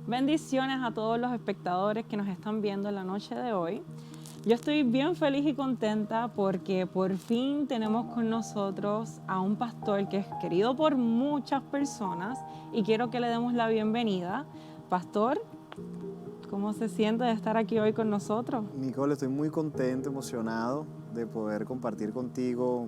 Bendiciones a todos los espectadores que nos están viendo en la noche de hoy. Yo estoy bien feliz y contenta porque por fin tenemos con nosotros a un pastor que es querido por muchas personas y quiero que le demos la bienvenida. Pastor, ¿cómo se siente de estar aquí hoy con nosotros? Nicole, estoy muy contento, emocionado de poder compartir contigo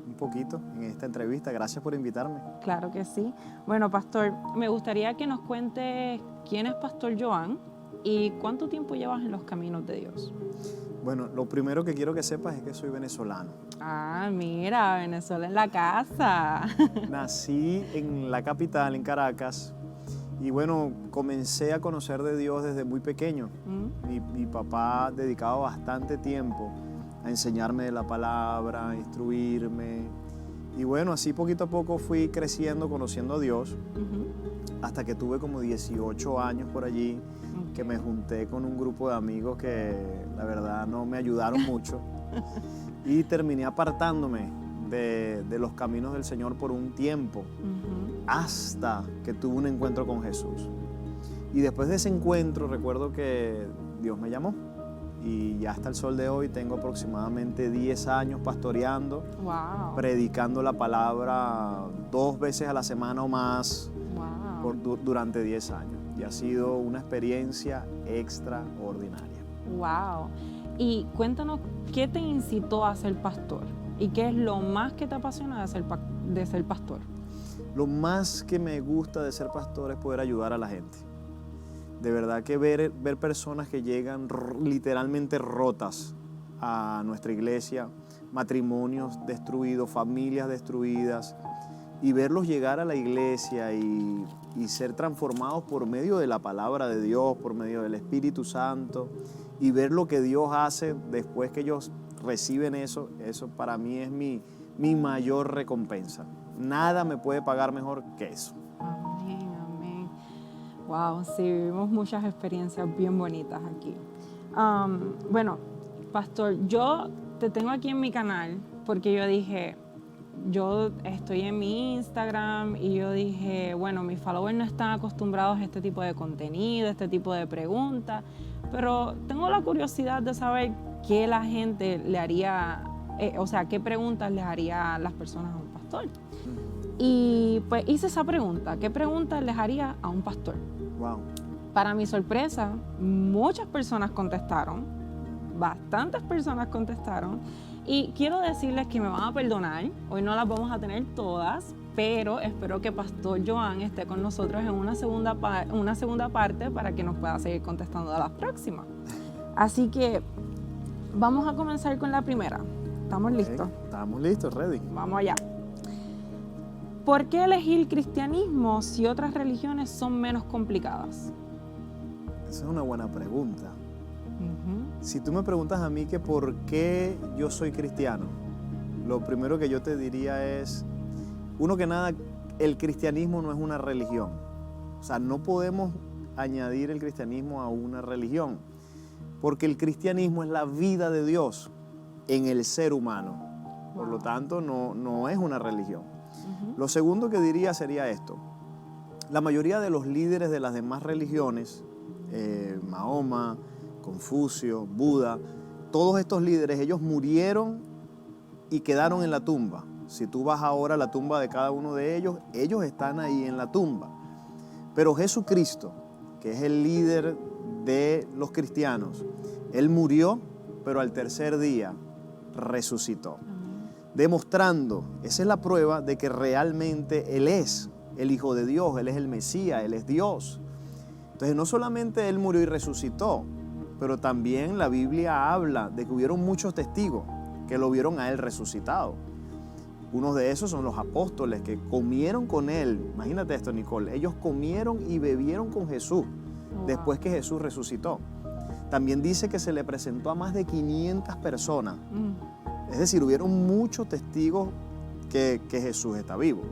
un poquito en esta entrevista. Gracias por invitarme. Claro que sí. Bueno, pastor, me gustaría que nos cuente quién es Pastor Joan y cuánto tiempo llevas en los caminos de Dios. Bueno, lo primero que quiero que sepas es que soy venezolano. Ah, mira, Venezuela en la casa. Nací en la capital, en Caracas, y bueno, comencé a conocer de Dios desde muy pequeño. Mi papá dedicaba bastante tiempo a enseñarme de la palabra, a instruirme. Y bueno, así poquito a poco fui creciendo, conociendo a Dios, hasta que tuve como 18 años por allí, que me junté con un grupo de amigos que la verdad no me ayudaron mucho y terminé apartándome de los caminos del Señor por un tiempo, hasta que tuve un encuentro con Jesús. Y después de ese encuentro recuerdo que Dios me llamó y ya hasta el sol de hoy tengo aproximadamente 10 años pastoreando, predicando la palabra 2 veces a la semana o más durante 10 años. Y ha sido una experiencia extraordinaria. ¡Wow! Y cuéntanos, ¿qué te incitó a ser pastor? ¿Y qué es lo más que te apasiona de ser pastor? Lo más que me gusta de ser pastor es poder ayudar a la gente. De verdad que ver personas que llegan literalmente rotas a nuestra iglesia, matrimonios destruidos, familias destruidas, y verlos llegar a la iglesia y ser transformados por medio de la palabra de Dios, por medio del Espíritu Santo, y ver lo que Dios hace después que ellos reciben eso para mí es mi mayor recompensa. Nada me puede pagar mejor que eso. Amén, amén. Wow, sí, vivimos muchas experiencias bien bonitas aquí. Bueno, pastor, yo te tengo aquí en mi canal porque yo estoy en mi Instagram y yo dije, bueno, mis followers no están acostumbrados a este tipo de contenido, este tipo de preguntas, pero tengo la curiosidad de saber qué la gente le haría, qué preguntas les haría las personas a un pastor. Y pues hice esa pregunta, ¿qué preguntas les haría a un pastor? Wow. Para mi sorpresa, muchas personas contestaron, bastantes personas contestaron, y quiero decirles que me van a perdonar, hoy no las vamos a tener todas, pero espero que Pastor Joan esté con nosotros en una segunda parte para que nos pueda seguir contestando a las próximas. Así que vamos a comenzar con la primera. ¿Estamos listos? Estamos listos, ready. Vamos allá. ¿Por qué elegir cristianismo si otras religiones son menos complicadas? Esa es una buena pregunta. Si tú me preguntas a mí que por qué yo soy cristiano, lo primero que yo te diría es, uno que nada, el cristianismo no es una religión. O sea, no podemos añadir el cristianismo a una religión, porque el cristianismo es la vida de Dios en el ser humano. Por lo tanto, no es una religión. Lo segundo que diría sería esto. La mayoría de los líderes de las demás religiones, Mahoma, Confucio, Buda, todos estos líderes, ellos murieron y quedaron en la tumba. Si tú vas ahora a la tumba de cada uno de ellos, ellos están ahí en la tumba. Pero Jesucristo, que es el líder de los cristianos, Él murió, pero al tercer día resucitó. Demostrando, esa es la prueba de que realmente Él es el Hijo de Dios, Él es el Mesías, Él es Dios. Entonces no solamente Él murió y resucitó, pero también la Biblia habla de que hubieron muchos testigos que lo vieron a Él resucitado. Uno de esos son los apóstoles que comieron con Él. Imagínate esto, Nicole. Ellos comieron y bebieron con Jesús después que Jesús resucitó. También dice que se le presentó a más de 500 personas. Es decir, hubieron muchos testigos que Jesús está vivo.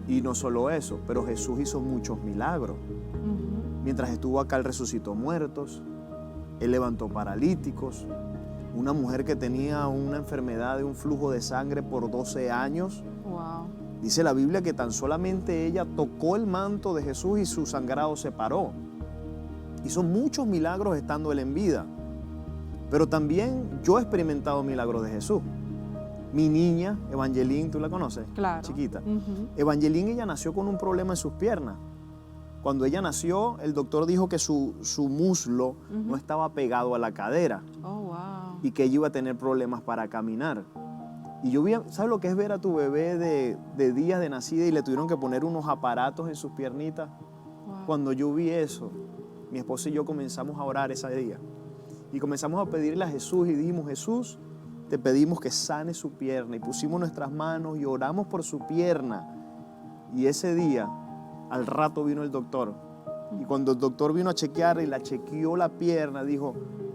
Y no solo eso, pero Jesús hizo muchos milagros. Mientras estuvo acá, Él resucitó muertos, Él levantó paralíticos. Una mujer que tenía una enfermedad de un flujo de sangre por 12 años. Dice la Biblia que tan solamente ella tocó el manto de Jesús y su sangrado se paró. hizo muchos milagros estando Él en vida. Pero también yo he experimentado milagros de Jesús. Mi niña, Evangeline, ¿tú la conoces? Claro. Chiquita. Ujú. Evangeline, ella nació con un problema en sus piernas. Cuando ella nació, el doctor dijo que su muslo no estaba pegado a la cadera Oh, wow. y que ella iba a tener problemas para caminar. Y yo vi, ¿sabes lo que es ver a tu bebé de días de nacida y le tuvieron que poner unos aparatos en sus piernitas? Wow. Cuando yo vi eso, mi esposa y yo comenzamos a orar ese día. Y comenzamos a pedirle a Jesús y dijimos, Jesús, te pedimos que sane su pierna. Y pusimos nuestras manos y oramos por su pierna. Y ese día, al rato vino el doctor. Y cuando el doctor vino a chequear y la chequeó la pierna, dijo,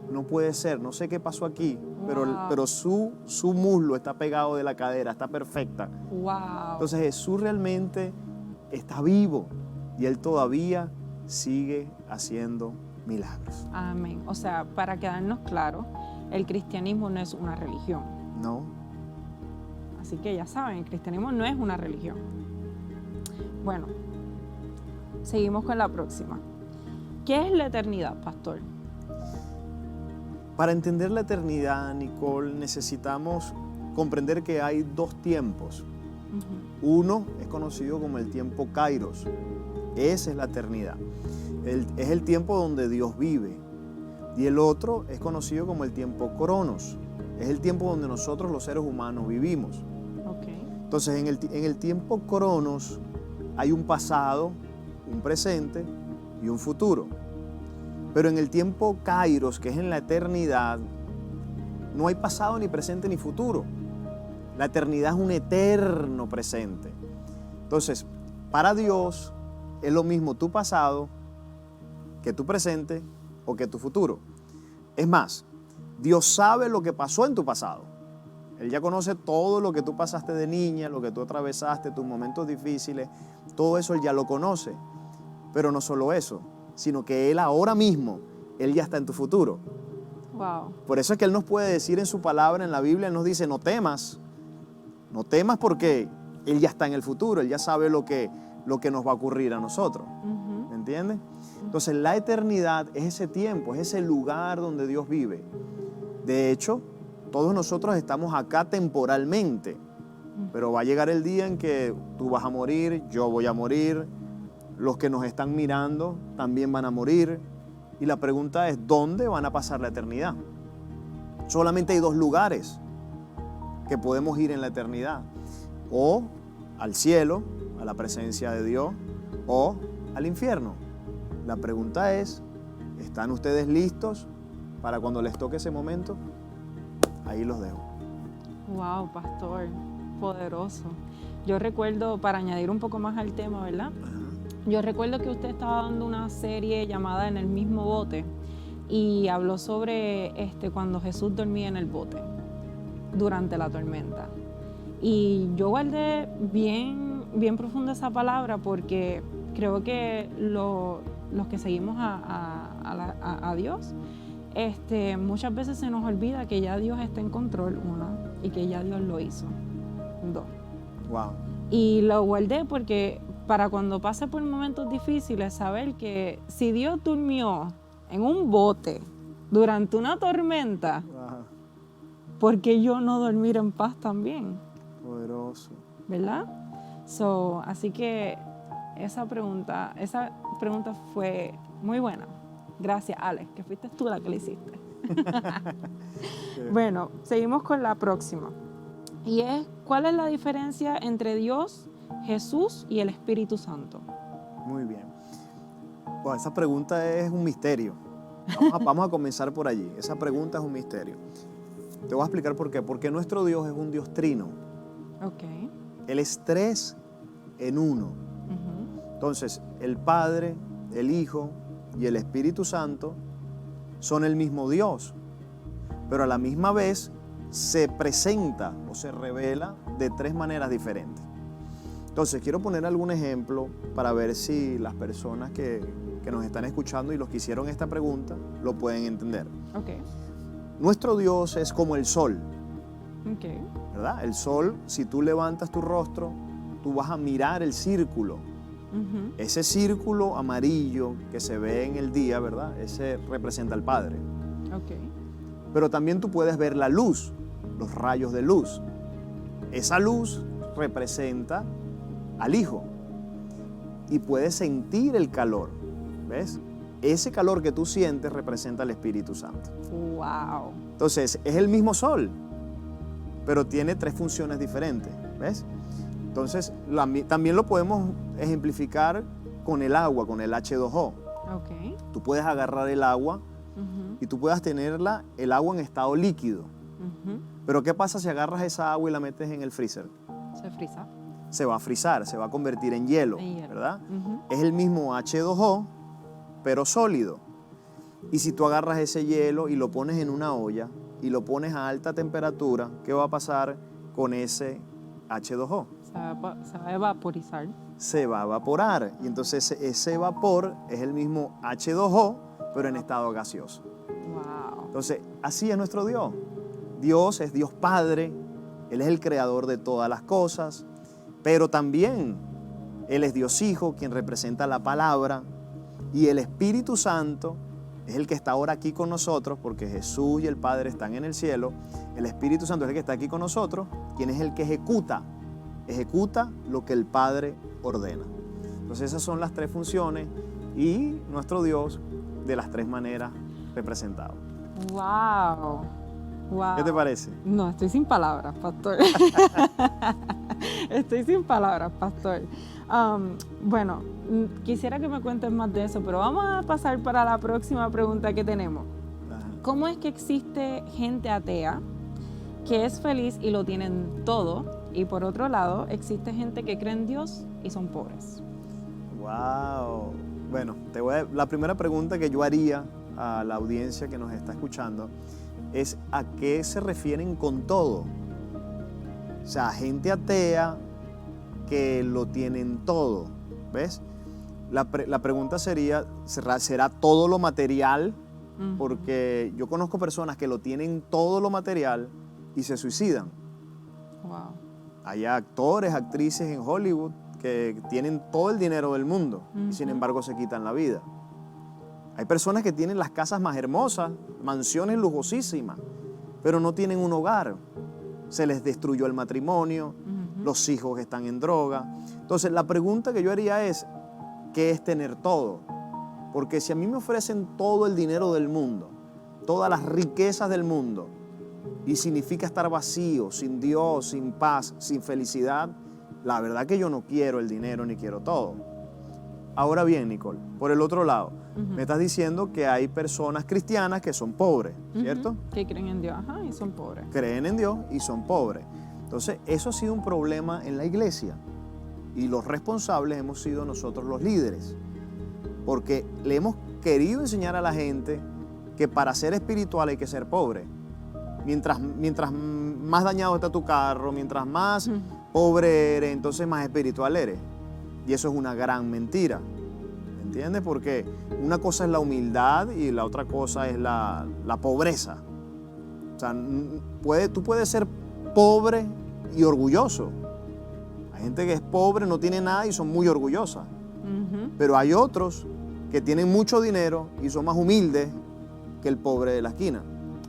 no puede ser, no sé qué pasó aquí, pero su muslo está pegado de la cadera, está perfecta. Wow. Entonces Jesús realmente está vivo y Él todavía sigue haciendo milagros. Amén. O sea, para quedarnos claros, el cristianismo no es una religión. ¿No? Así que ya saben, el cristianismo no es una religión. Bueno, seguimos con la próxima. ¿Qué es la eternidad, pastor? Para entender la eternidad, Nicole, necesitamos comprender que hay dos tiempos. Uno es conocido como el tiempo Kairos. Esa es la eternidad. Es el tiempo donde Dios vive. Y el otro es conocido como el tiempo Cronos. Es el tiempo donde nosotros los seres humanos vivimos. Okay. Entonces, en el tiempo Cronos hay un pasado, un presente y un futuro. Pero en el tiempo Kairos, que es en la eternidad, no hay pasado, ni presente, ni futuro. La eternidad es un eterno presente. Entonces, para Dios es lo mismo tu pasado que tu presente o que tu futuro. Es más, Dios sabe lo que pasó en tu pasado. Él ya conoce todo lo que tú pasaste de niña, lo que tú atravesaste, tus momentos difíciles, todo eso Él ya lo conoce. Pero no solo eso, sino que Él ahora mismo, Él ya está en tu futuro. Wow. Por eso es que Él nos puede decir en su palabra, en la Biblia, Él nos dice, no temas porque Él ya está en el futuro, Él ya sabe lo que nos va a ocurrir a nosotros. ¿Me entiendes? Entonces la eternidad es ese tiempo, es ese lugar donde Dios vive. De hecho, todos nosotros estamos acá temporalmente, pero va a llegar el día en que tú vas a morir, yo voy a morir, los que nos están mirando también van a morir. Y la pregunta es, ¿dónde van a pasar la eternidad? Solamente hay dos lugares que podemos ir en la eternidad. O al cielo, a la presencia de Dios, o al infierno. La pregunta es, ¿están ustedes listos para cuando les toque ese momento? Ahí los dejo. Wow, pastor, poderoso. Yo recuerdo, para añadir un poco más al tema, ¿verdad? Yo recuerdo que usted estaba dando una serie llamada En el mismo bote y habló sobre cuando Jesús dormía en el bote durante la tormenta. Y yo guardé bien profunda esa palabra porque creo que los que seguimos a Dios, muchas veces se nos olvida que ya Dios está en control, uno, y que ya Dios lo hizo, dos. Wow. Y lo guardé porque para cuando pase por momentos difíciles, saber que si Dios durmió en un bote durante una tormenta, Ajá. ¿por qué yo no dormir en paz también? Poderoso. ¿Verdad? Así que esa pregunta fue muy buena. Gracias, Alex, que fuiste tú la que la hiciste. Bueno, seguimos con la próxima. Y es, ¿cuál es la diferencia entre Dios, Jesús y el Espíritu Santo? Muy bien. Bueno, esa pregunta es un misterio. Vamos a comenzar por allí. Esa pregunta es un misterio. Te voy a explicar por qué. Porque nuestro Dios es un Dios trino. Ok. Él es 3 en 1. Entonces, el Padre, el Hijo y el Espíritu Santo son el mismo Dios, pero a la misma vez se presenta o se revela de 3 maneras diferentes. Entonces, quiero poner algún ejemplo para ver si las personas que nos están escuchando y los que hicieron esta pregunta lo pueden entender. Ok. Nuestro Dios es como el sol, Ok. ¿verdad? El sol, si tú levantas tu rostro, tú vas a mirar el círculo Ese círculo amarillo que se ve en el día, ¿verdad? Ese representa al Padre. Ok. Pero también tú puedes ver la luz, los rayos de luz. Esa luz representa al Hijo y puedes sentir el calor, ¿ves? Ese calor que tú sientes representa al Espíritu Santo. Wow. Entonces, es el mismo sol, pero tiene 3 funciones diferentes, ¿ves? Entonces, también lo podemos ejemplificar con el agua, con el H2O. Ok. Tú puedes agarrar el agua y tú puedas tenerla, el agua en estado líquido. Pero ¿qué pasa si agarras esa agua y la metes en el freezer? Se frisa. Se va a frizar, se va a convertir en hielo, ¿verdad? Es el mismo H2O, pero sólido. Y si tú agarras ese hielo y lo pones en una olla y lo pones a alta temperatura, ¿qué va a pasar con ese H2O? Se va a evaporizar. Se va a evaporar. Y entonces ese vapor es el mismo H2O, pero en estado gaseoso. Wow. Entonces, así es nuestro Dios. Dios es Dios Padre, Él es el creador de todas las cosas, pero también Él es Dios Hijo, quien representa la palabra, y el Espíritu Santo es el que está ahora aquí con nosotros, porque Jesús y el Padre están en el cielo. El Espíritu Santo es el que está aquí con nosotros, quien es el que ejecuta lo que el Padre ordena. Entonces esas son las 3 funciones y nuestro Dios de las 3 maneras representado. Wow. Wow. ¿Qué te parece? No, estoy sin palabras, pastor. Estoy sin palabras, pastor. Bueno, quisiera que me cuentes más de eso, pero vamos a pasar para la próxima pregunta que tenemos. Ajá. ¿Cómo es que existe gente atea que es feliz y lo tienen todo? Y por otro lado, existe gente que cree en Dios y son pobres. Wow. Bueno, la primera pregunta que yo haría a la audiencia que nos está escuchando es ¿a qué se refieren con todo? O sea, gente atea que lo tienen todo, ¿ves? La pregunta sería, ¿será todo lo material? Porque yo conozco personas que lo tienen todo lo material y se suicidan. Wow. Hay actores, actrices en Hollywood que tienen todo el dinero del mundo y sin embargo se quitan la vida. Hay personas que tienen las casas más hermosas, mansiones lujosísimas, pero no tienen un hogar. Se les destruyó el matrimonio, los hijos están en droga. Entonces, la pregunta que yo haría es, ¿qué es tener todo? Porque si a mí me ofrecen todo el dinero del mundo, todas las riquezas del mundo, y significa estar vacío, sin Dios, sin paz, sin felicidad, la verdad que yo no quiero el dinero ni quiero todo. Ahora bien, Nicole, por el otro lado, me estás diciendo que hay personas cristianas que son pobres, ¿cierto? Que creen en Dios, y son pobres. Creen en Dios y son pobres. Entonces, eso ha sido un problema en la iglesia y los responsables hemos sido nosotros los líderes, porque le hemos querido enseñar a la gente que para ser espiritual hay que ser pobre. Mientras más dañado está tu carro, mientras más pobre eres, entonces más espiritual eres. Y eso es una gran mentira, ¿entiendes? Porque una cosa es la humildad y la otra cosa es la pobreza. O sea, tú puedes ser pobre y orgulloso. Hay gente que es pobre, no tiene nada y son muy orgullosas. Pero hay otros que tienen mucho dinero y son más humildes que el pobre de la esquina.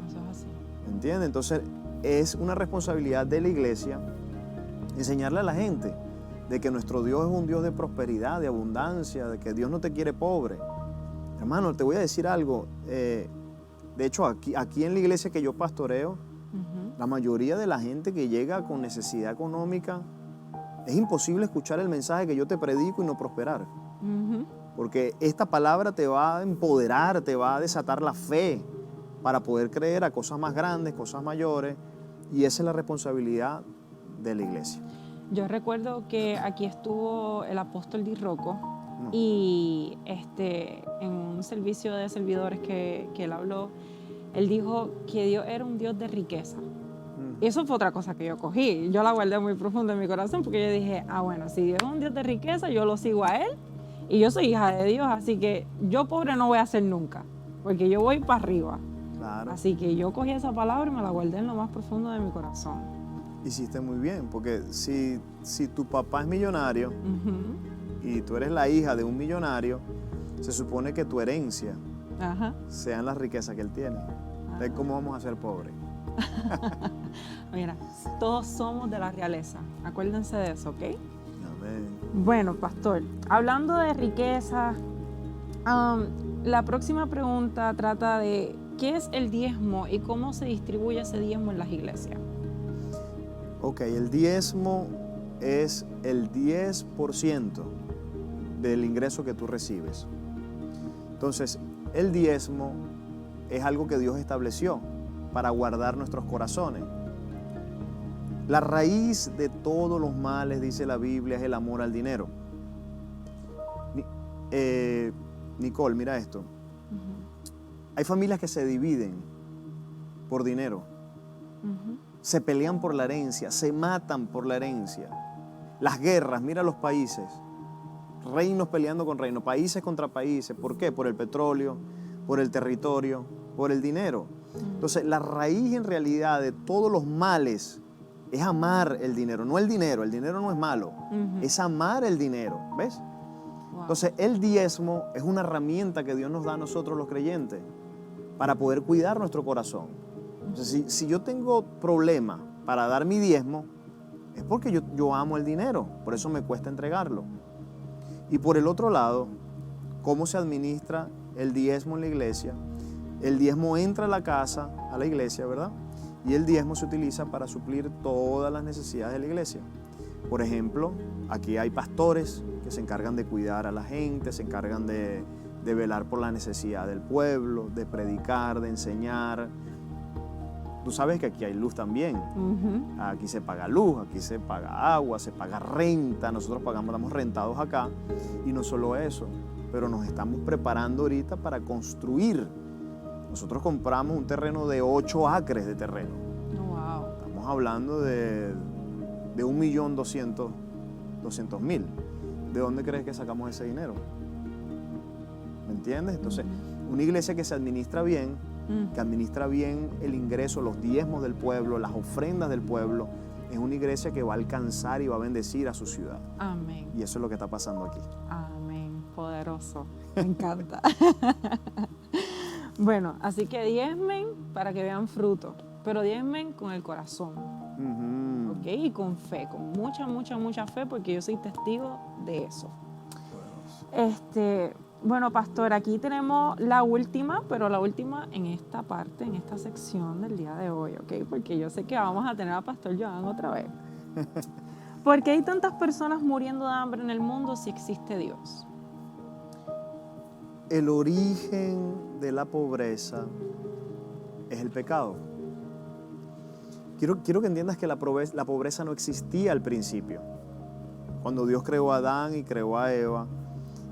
Eso es así. ¿Entiendes? Entonces es una responsabilidad de la iglesia enseñarle a la gente de que nuestro Dios es un Dios de prosperidad, de abundancia, de que Dios no te quiere pobre. Hermano, te voy a decir algo. De hecho, aquí en la iglesia que yo pastoreo, la mayoría de la gente que llega con necesidad económica, es imposible escuchar el mensaje que yo te predico y no prosperar. Porque esta palabra te va a empoderar, te va a desatar la fe para poder creer a cosas más grandes, cosas mayores, y esa es la responsabilidad de la iglesia. Yo recuerdo que aquí estuvo el apóstol Di Rocco y en un servicio de servidores que él habló, él dijo que Dios era un Dios de riqueza. Y eso fue otra cosa que yo cogí. Yo la guardé muy profundo en mi corazón porque yo dije, bueno, si Dios es un Dios de riqueza, yo lo sigo a Él y yo soy hija de Dios, así que yo pobre no voy a ser nunca, porque yo voy para arriba. Claro. Así que yo cogí esa palabra y me la guardé en lo más profundo de mi corazón. Hiciste muy bien, porque si tu papá es millonario, y tú eres la hija de un millonario, se supone que tu herencia Ajá. sean las riquezas que él tiene. Entonces, ¿cómo vamos a ser pobres? Mira, todos somos de la realeza. Acuérdense de eso, ¿ok? Amén. Bueno, pastor, hablando de riqueza, la próxima pregunta trata de ¿qué es el diezmo y cómo se distribuye ese diezmo en las iglesias? Ok, el diezmo es el 10% del ingreso que tú recibes. Entonces, el diezmo es algo que Dios estableció para guardar nuestros corazones. La raíz de todos los males, dice la Biblia, es el amor al dinero. Nicole, mira esto. Hay familias que se dividen por dinero. Se pelean por la herencia, se matan por la herencia. Las guerras, mira los países. Reinos peleando con reinos, países contra países. ¿Por qué? Por el petróleo, por el territorio, por el dinero. Entonces, la raíz en realidad de todos los males es amar el dinero. No el dinero no es malo, es amar el dinero, ¿ves? Wow. Entonces, el diezmo es una herramienta que Dios nos da a nosotros los creyentes para poder cuidar nuestro corazón. Entonces, si yo tengo problema para dar mi diezmo, es porque yo amo el dinero, por eso me cuesta entregarlo. Y por el otro lado, ¿cómo se administra el diezmo en la iglesia? El diezmo entra a la casa, a la iglesia, ¿verdad? Y el diezmo se utiliza para suplir todas las necesidades de la iglesia. Por ejemplo, aquí hay pastores que se encargan de cuidar a la gente, se encargan de velar por la necesidad del pueblo, de predicar, de enseñar. Tú sabes que aquí hay luz también. Aquí se paga luz, aquí se paga agua, se paga renta. Nosotros estamos rentados acá. Y no solo eso, pero nos estamos preparando ahorita para construir. Nosotros compramos un terreno de 8 acres de terreno. Wow. Estamos hablando de 1.200.000. ¿De dónde crees que sacamos ese dinero? ¿Me entiendes? Entonces, una iglesia que se administra bien, que administra bien el ingreso, los diezmos del pueblo, las ofrendas del pueblo, es una iglesia que va a alcanzar y va a bendecir a su ciudad. Amén. Y eso es lo que está pasando aquí. Amén. Poderoso. Me encanta. Bueno, así que diezmen para que vean fruto, pero diezmen con el corazón. ¿Ok? Y con fe, con mucha fe, porque yo soy testigo de eso. Bueno, pastor, aquí tenemos la última, pero la última en esta parte, en esta sección del día de hoy, ¿ok? Porque yo sé que vamos a tener a Pastor Joan otra vez. ¿Por qué hay tantas personas muriendo de hambre en el mundo si existe Dios? El origen de la pobreza es el pecado. Quiero que entiendas que la pobreza no existía al principio. Cuando Dios creó a Adán y creó a Eva,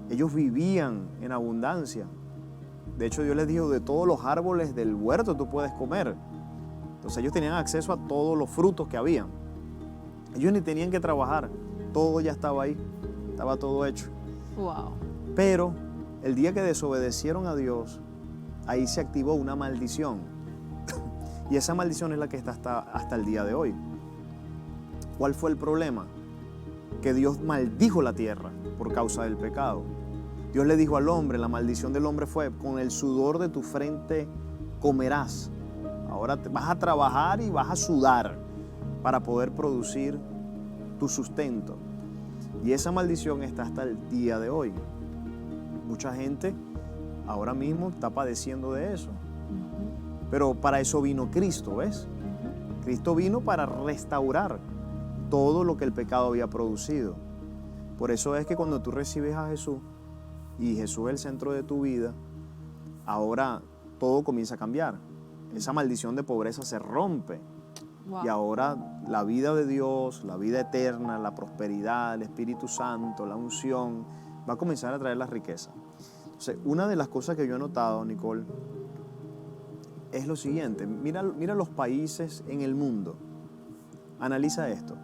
ellos vivían en abundancia. De hecho, Dios les dijo, de todos los árboles del huerto tú puedes comer. Entonces ellos tenían acceso a todos los frutos que habían. Ellos ni tenían que trabajar, todo ya estaba ahí, estaba todo hecho. Wow. Pero el día que desobedecieron a Dios, ahí se activó una maldición. Y esa maldición es la que está hasta el día de hoy. ¿Cuál fue el problema? Que Dios maldijo la tierra por causa del pecado. Dios le dijo al hombre, la maldición del hombre fue, con el sudor de tu frente comerás. Ahora vas a trabajar y vas a sudar para poder producir tu sustento. Y esa maldición está hasta el día de hoy. Mucha gente ahora mismo está padeciendo de eso. Pero para eso vino Cristo, ¿ves? Cristo vino para restaurar todo lo que el pecado había producido. Por eso es que cuando tú recibes a Jesús y Jesús es el centro de tu vida, ahora todo comienza a cambiar. Esa maldición de pobreza se rompe. Wow. Y ahora la vida de Dios, la vida eterna, la prosperidad, el Espíritu Santo, la unción, va a comenzar a traer la riqueza. Entonces, una de las cosas que yo he notado, Nicole, es lo siguiente. Mira los países en el mundo. Analiza esto.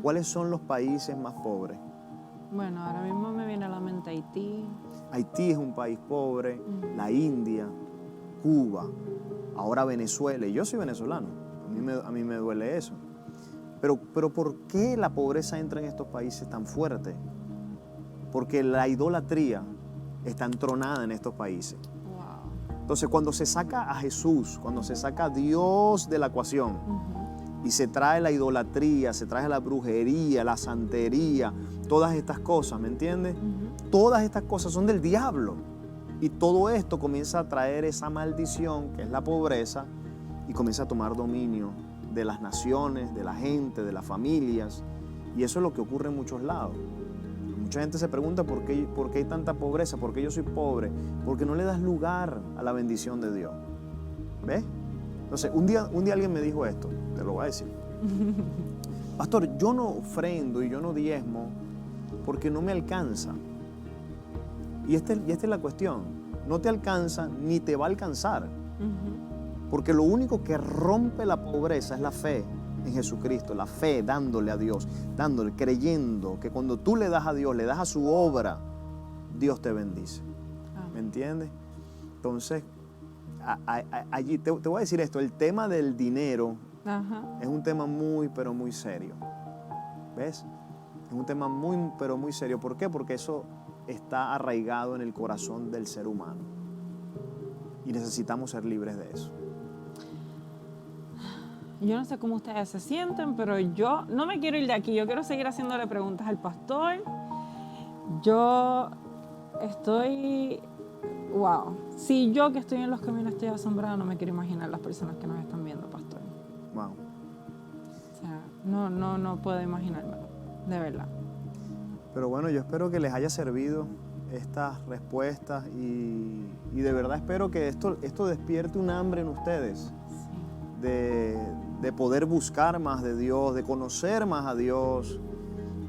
¿Cuáles son los países más pobres? Bueno, ahora mismo me viene a la mente Haití. Haití es un país pobre, la India, Cuba, ahora Venezuela. Y yo soy venezolano, a mí me duele eso. Pero ¿por qué la pobreza entra en estos países tan fuerte? porque la idolatría está entronada en estos países. Wow. Entonces, cuando se saca a Jesús, cuando se saca a Dios de la ecuación y se trae la idolatría, se trae la brujería, la santería, todas estas cosas, ¿me entiendes? Todas estas cosas son del diablo. Y todo esto comienza a traer esa maldición, que es la pobreza, y comienza a tomar dominio de las naciones, de la gente, de las familias. Y eso es lo que ocurre en muchos lados. Mucha gente se pregunta por qué hay tanta pobreza, por qué yo soy pobre, porque no le das lugar a la bendición de Dios. ¿Ves? Entonces, un día alguien me dijo esto, te lo voy a decir. Pastor, yo no ofrendo y yo no diezmo porque no me alcanza. Y esta es la cuestión, no te alcanza ni te va a alcanzar. Porque lo único que rompe la pobreza es la fe en Jesucristo, la fe dándole a Dios, creyendo que cuando tú le das a Dios, le das a su obra, Dios te bendice. ¿Me entiendes? Entonces, allí te voy a decir esto, el tema del dinero es un tema muy, pero muy serio. ¿Ves? Es un tema muy, pero muy serio. ¿Por qué? Porque eso está arraigado en el corazón del ser humano. Y necesitamos ser libres de eso. Yo no sé cómo ustedes se sienten, pero yo no me quiero ir de aquí. Yo quiero seguir haciéndole preguntas al pastor. Yo estoy... Wow. Si yo que estoy en los caminos estoy asombrada, no me quiero imaginar las personas que nos están viendo, pastor. Wow. O sea, no puedo imaginármelo, de verdad. Pero bueno, yo espero que les haya servido estas respuestas y de verdad espero que esto despierte un hambre en ustedes. Sí. De poder buscar más de Dios, de conocer más a Dios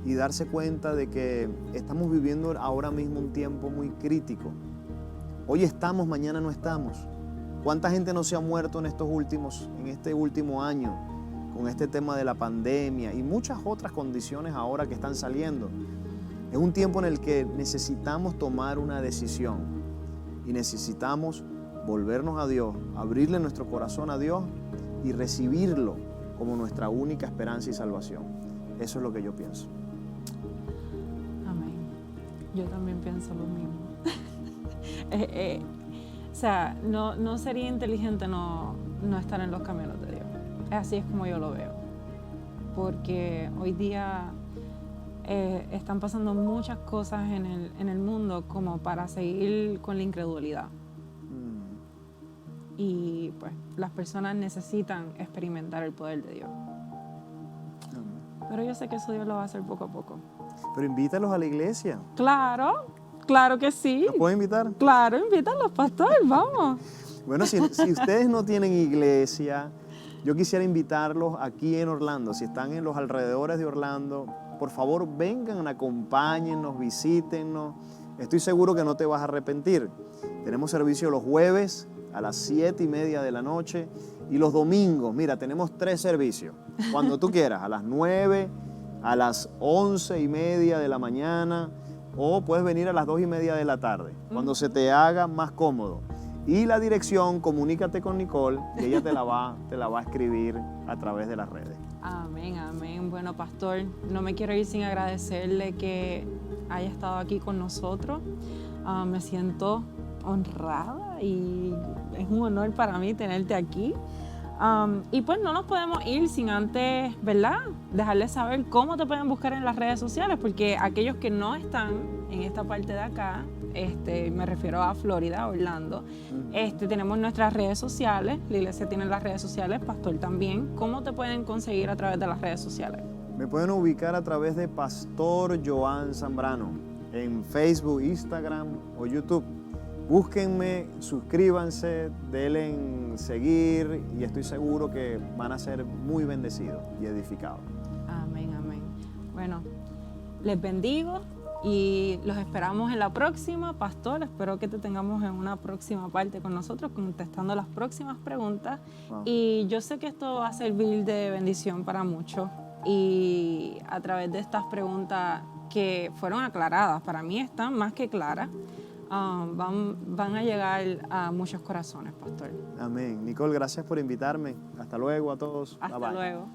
y darse cuenta de que estamos viviendo ahora mismo un tiempo muy crítico. Hoy estamos, mañana no estamos. ¿Cuánta gente no se ha muerto en este último año con este tema de la pandemia y muchas otras condiciones ahora que están saliendo? Es un tiempo en el que necesitamos tomar una decisión y necesitamos volvernos a Dios, abrirle nuestro corazón a Dios y recibirlo como nuestra única esperanza y salvación. Eso es lo que yo pienso. Amén. Yo también pienso lo mismo. O sea, no sería inteligente no estar en los caminos de Dios. Así es como yo lo veo. Porque hoy día están pasando muchas cosas en el mundo como para seguir con la incredulidad. Y pues las personas necesitan experimentar el poder de Dios. Pero yo sé que eso Dios lo va a hacer poco a poco. Pero invítalos a la iglesia. Claro que sí. ¿Los puedo invitar? Claro, invítalos, pastor, vamos. Bueno, si ustedes no tienen iglesia, yo quisiera invitarlos aquí en Orlando. Si están en los alrededores de Orlando, por favor vengan, acompáñennos, visítennos. Estoy seguro que no te vas a arrepentir. Tenemos servicio los jueves a las 7:30 de la noche y los domingos, mira, tenemos 3 servicios. Cuando tú quieras, a las 9, a las 11:30 de la mañana o puedes venir a las 2:30 de la tarde, cuando se te haga más cómodo. Y la dirección, comunícate con Nicole y ella te la va a escribir a través de las redes. Amén, amén. Bueno, pastor, no me quiero ir sin agradecerle que haya estado aquí con nosotros. Me siento honrada y es un honor para mí tenerte aquí. Y pues no nos podemos ir sin antes, ¿verdad?, dejarles saber cómo te pueden buscar en las redes sociales, porque aquellos que no están en esta parte de acá, me refiero a Florida, Orlando, tenemos nuestras redes sociales, la iglesia tiene las redes sociales, pastor también. ¿Cómo te pueden conseguir a través de las redes sociales? Me pueden ubicar a través de Pastor Joan Zambrano en Facebook, Instagram o YouTube. Búsquenme, suscríbanse, denle en seguir y estoy seguro que van a ser muy bendecidos y edificados. Amén, amén. Bueno, les bendigo y los esperamos en la próxima. Pastor, espero que te tengamos en una próxima parte con nosotros, contestando las próximas preguntas. Wow. Y yo sé que esto va a servir de bendición para muchos y a través de estas preguntas que fueron aclaradas, para mí están más que claras. Van a llegar a muchos corazones, pastor. Amén. Nicole, gracias por invitarme. Hasta luego a todos. Hasta luego.